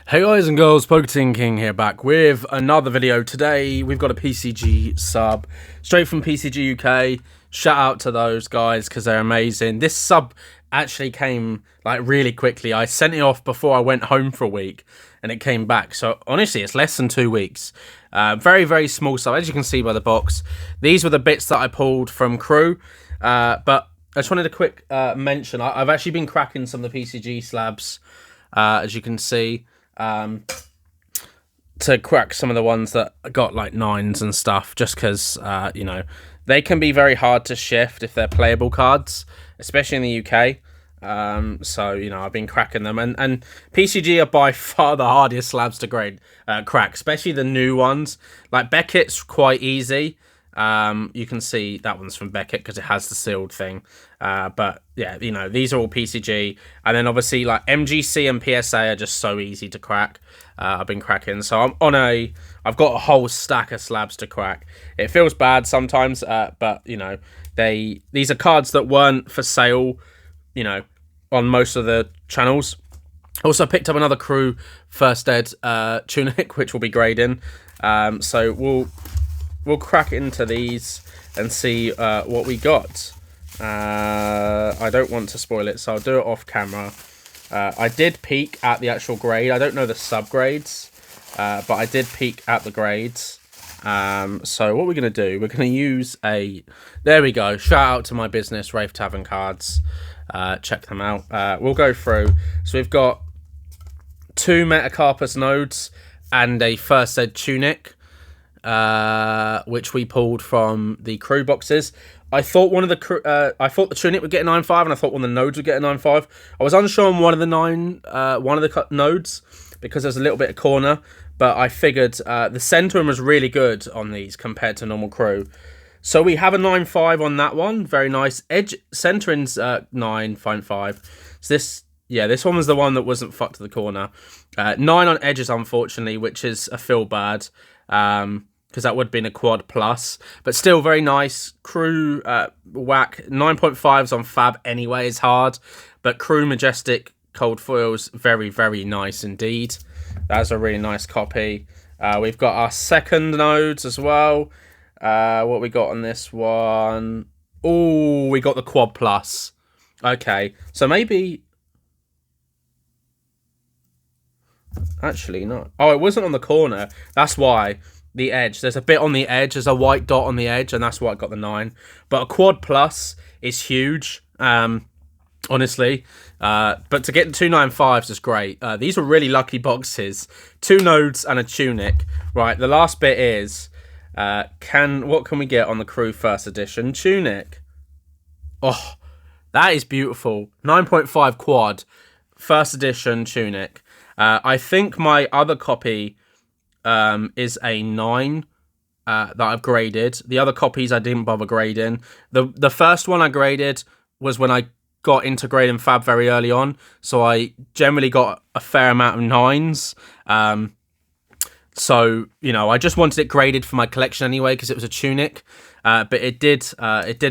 Hey guys and girls, Poketing King here, back with another video. Today we've got a PCG sub straight from PCG UK. Shout out to those guys because they're amazing. This sub actually came like really quickly. I sent it off before I went home for a week and it came back. So honestly, it's less than 2 weeks. Very small sub, as you can see by the box. These were the bits that I pulled from Crew, but I just wanted a quick mention. I've actually been cracking some of the PCG slabs, as you can see. To crack some of the ones that got like 9s and stuff, just because you know, they can be very hard to shift if they're playable cards, especially in the UK. So you know, I've been cracking them, and PCG are by far the hardest slabs to crack, especially the new ones. Like Beckett's quite easy. You can see that one's from Beckett because it has the sealed thing. But yeah, you know, these are all PCG, and then obviously like MGC and PSA are just so easy to crack. I've been cracking, so I've got a whole stack of slabs to crack. It feels bad sometimes, but you know, these are cards that weren't for sale, you know, on most of the channels. Also picked up another Crew First Ed Tunic, which will be grading. So we'll crack into these and see what we got. I don't want to spoil it, so I'll do it off camera. I did peek at the actual grade. I don't know the subgrades, but I did peek at the grades. So what we're going to do, we're going to use a... There we go. Shout out to my business, Wraith Tavern Cards. Check them out. We'll go through. So we've got 2 Metacarpus nodes and a First Ed Tunic, which we pulled from the Crew boxes. I thought I thought the Tunic would get a 9.5, and I thought one of the nodes would get a 9.5. I was unsure on one of the nodes because there's a little bit of corner, but I figured the centering was really good on these compared to normal Crew. So we have a 9.5 on that one. Very nice. Edge centering's 9.5. So this one was the one that wasn't fucked to the corner. 9 on edges, unfortunately, which is a feel bad. Because that would have been a quad plus, but still very nice. Crew whack 9.5s on Fab anyway is hard, but Crew Majestic cold foils very nice indeed. That's a really nice copy. We've got our second nodes as well. What we got on this one? Oh, we got the quad plus. Okay, so maybe actually not. Oh, it wasn't on the corner. That's why. The edge, there's a bit on the edge, there's a white dot on the edge, and that's why I got the 9. But a quad plus is huge, honestly. But to get 2 9.5s is great. These were really lucky boxes. 2 nodes and a Tunic. Right, the last bit is what can we get on the Crew First Edition Tunic? Oh, that is beautiful. 9.5 quad First Edition Tunic. I think my other copy is a 9 that I've graded. The other copies I didn't bother grading. The first one I graded was when I got into grading Fab very early on, so I generally got a fair amount of 9s. So you know, I just wanted it graded for my collection anyway because it was a Tunic. But it did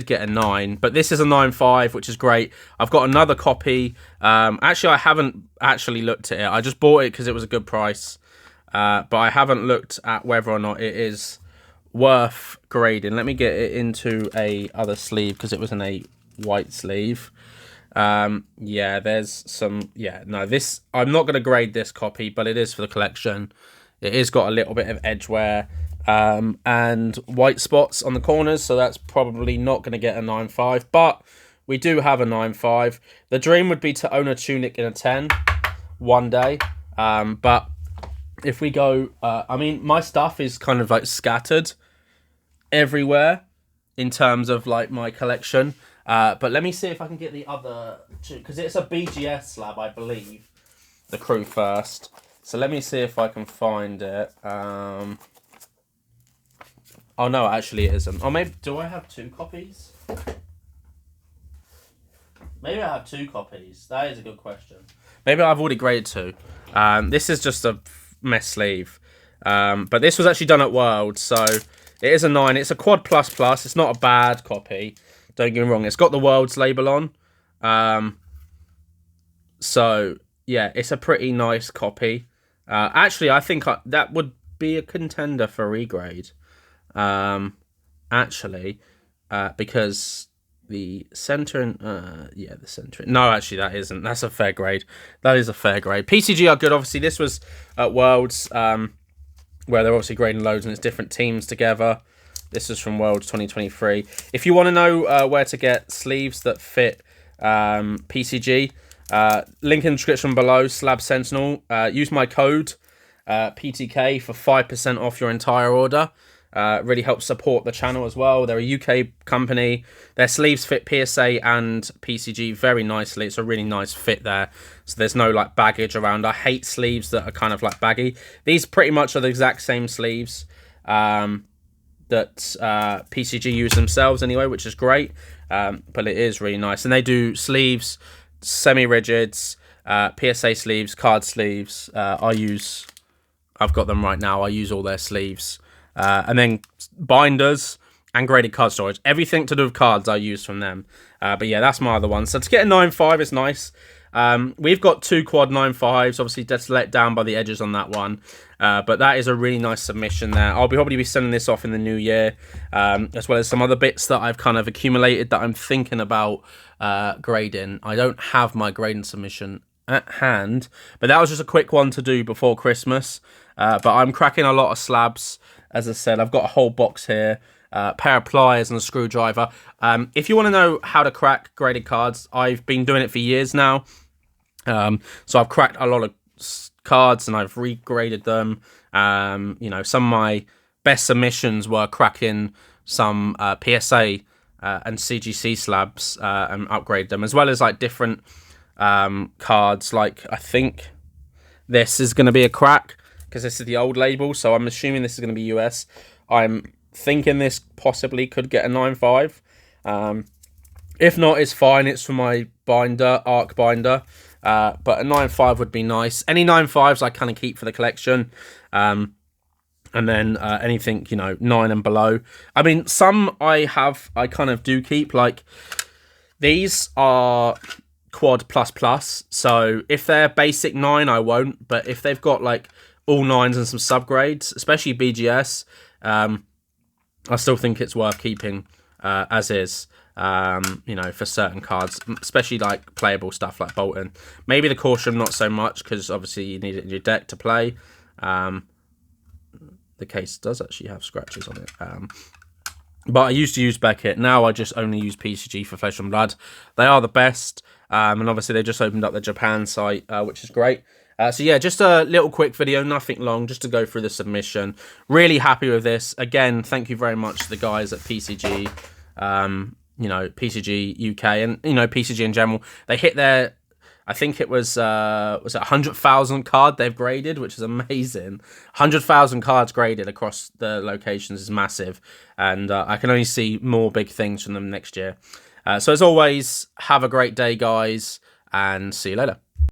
get a 9. But this is a 9.5, which is great. I've got another copy. Actually, I haven't actually looked at it. I just bought it because it was a good price. But I haven't looked at whether or not it is worth grading. Let me get it into a other sleeve because it was in a white sleeve. Yeah, there's some... Yeah, no, this... I'm not going to grade this copy, but it is for the collection. It is got a little bit of edge wear and white spots on the corners, so that's probably not going to get a 9.5. But we do have a 9.5. The dream would be to own a Tunic in a 10 one day, but... If we go, I mean, my stuff is kind of like scattered everywhere in terms of like my collection. But let me see if I can get the other two, because it's a BGS slab, I believe, the Crew First. So let me see if I can find it. Oh no, actually it isn't. Or maybe, do I have 2 copies? Maybe I have 2 copies. That is a good question. Maybe I've already graded 2. This is just a mess sleeve, but this was actually done at World, so it is a 9. It's a quad plus. It's not a bad copy, don't get me wrong. It's got the World's label on, so yeah, it's a pretty nice copy. Actually, I think that would be a contender for regrade. Actually, because the center and yeah, the center. No, actually, that isn't. That's a fair grade. That is a fair grade. PCG are good. Obviously, this was at Worlds, where they're obviously grading loads and it's different teams together. This is from Worlds 2023. If you want to know where to get sleeves that fit PCG, link in the description below. Slab Sentinel. Use my code PTK for 5% off your entire order. Really helps support the channel as well. They're a UK company. Their sleeves fit PSA and PCG very nicely. It's a really nice fit there. So there's no like baggage around. I hate sleeves that are kind of like baggy. These pretty much are the exact same sleeves that PCG use themselves anyway, which is great. But it is really nice. And they do sleeves, semi-rigids, PSA sleeves, card sleeves. I've got them right now. I use all their sleeves. And then binders and graded card storage. Everything to do with cards I use from them. But yeah, that's my other one. So to get a 9.5 is nice. We've got 2 quad 9.5s. Obviously, just let down by the edges on that one. But that is a really nice submission there. I'll probably be sending this off in the new year. As well as some other bits that I've kind of accumulated that I'm thinking about grading. I don't have my grading submission at hand. But that was just a quick one to do before Christmas. But I'm cracking a lot of slabs. As I said, I've got a whole box here, pair of pliers and a screwdriver. If you want to know how to crack graded cards, I've been doing it for years now. So I've cracked a lot of cards and I've regraded them. You know, some of my best submissions were cracking some PSA and CGC slabs and upgrade them, as well as like different cards. Like I think this is going to be a crack, because this is the old label, so I'm assuming this is going to be US. I'm thinking this possibly could get a 9.5. If not, it's fine. It's for my binder, arc binder. But a 9.5 would be nice. Any 9.5s I kind of keep for the collection. And then anything, you know, 9 and below. I mean, some I kind of do keep. Like, these are quad plus. So if they're basic 9, I won't. But if they've got, like, all 9s and some subgrades, especially BGS, I still think it's worth keeping as is, you know, for certain cards, especially like playable stuff like Bolton. Maybe the Caution not so much, because obviously you need it in your deck to play. The case does actually have scratches on it. But I used to use Beckett. Now I just only use PCG for Flesh and Blood. They are the best. And obviously they just opened up the Japan site, which is great. So yeah, just a little quick video, nothing long, just to go through the submission. Really happy with this. Again, thank you very much to the guys at PCG, you know, PCG UK, and, you know, PCG in general. They hit their, I think it was it 100,000 card they've graded, which is amazing. 100,000 cards graded across the locations is massive. And I can only see more big things from them next year. So as always, have a great day, guys, and see you later.